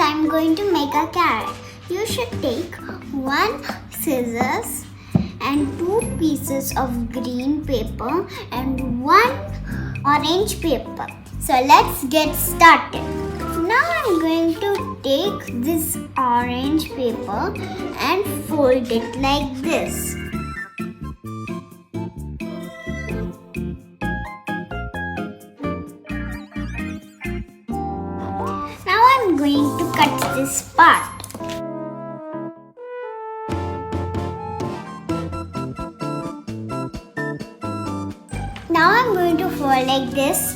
I'm going to make a carrot. You should take 1 scissors and 2 pieces of green paper and 1 orange paper. So let's get started. Now I'm going to take this orange paper and fold it like this. Now I'm going to cut this part. Now I'm going to fold like this,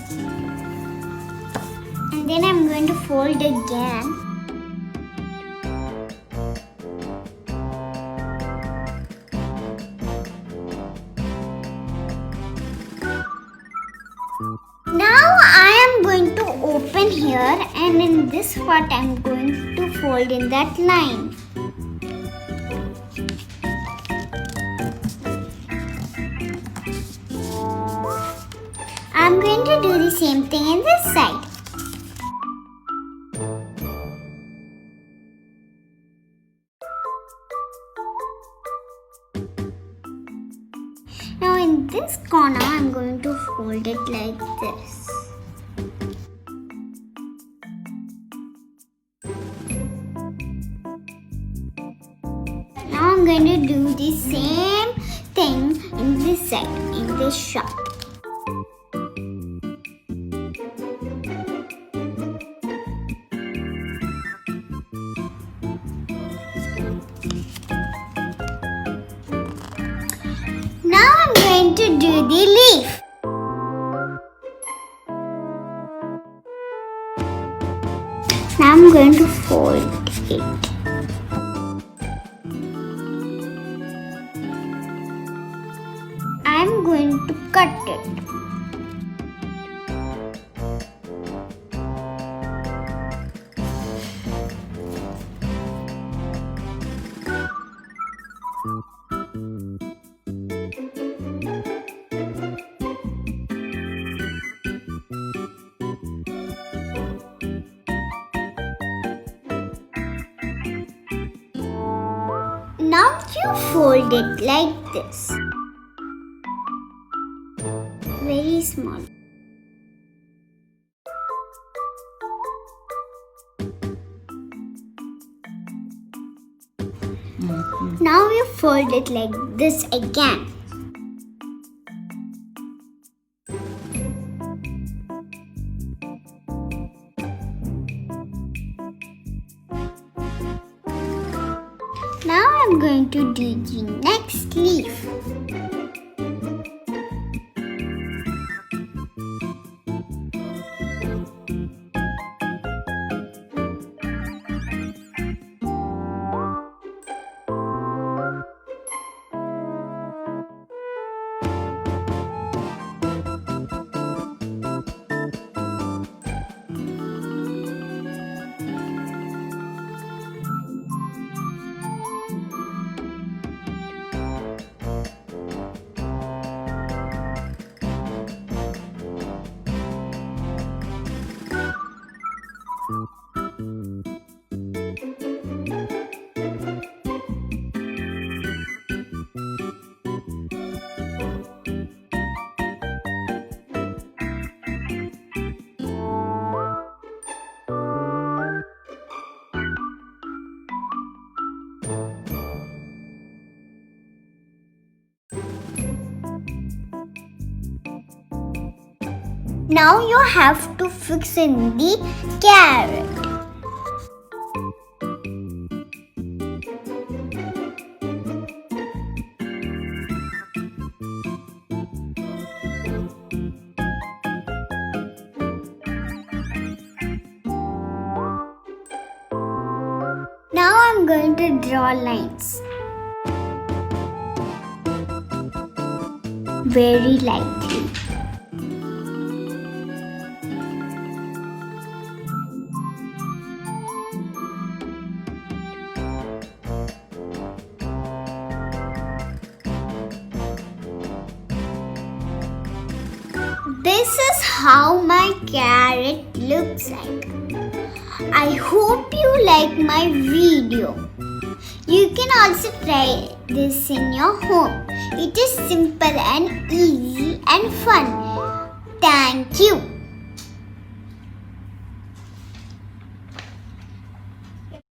and then I'm going to fold again. Now I am going to open here, and in this part I am going to fold in that line. I am going to do the same thing in this side. Now in this corner I am going to fold it like this. Now I'm going to do the same thing in this side, in this shop. Now I'm going to do the leaf. Now I'm going to fold it. I'm going to cut it. Now you fold it like this. Very small. Now you fold it like this again. Now I'm going to do the next leaf. Now you have to fix in the carrot. Now I'm going to draw lines. Very lightly. This is how my carrot looks like. I hope you like my video. You can also try this in your home. It is simple and easy and fun. Thank you.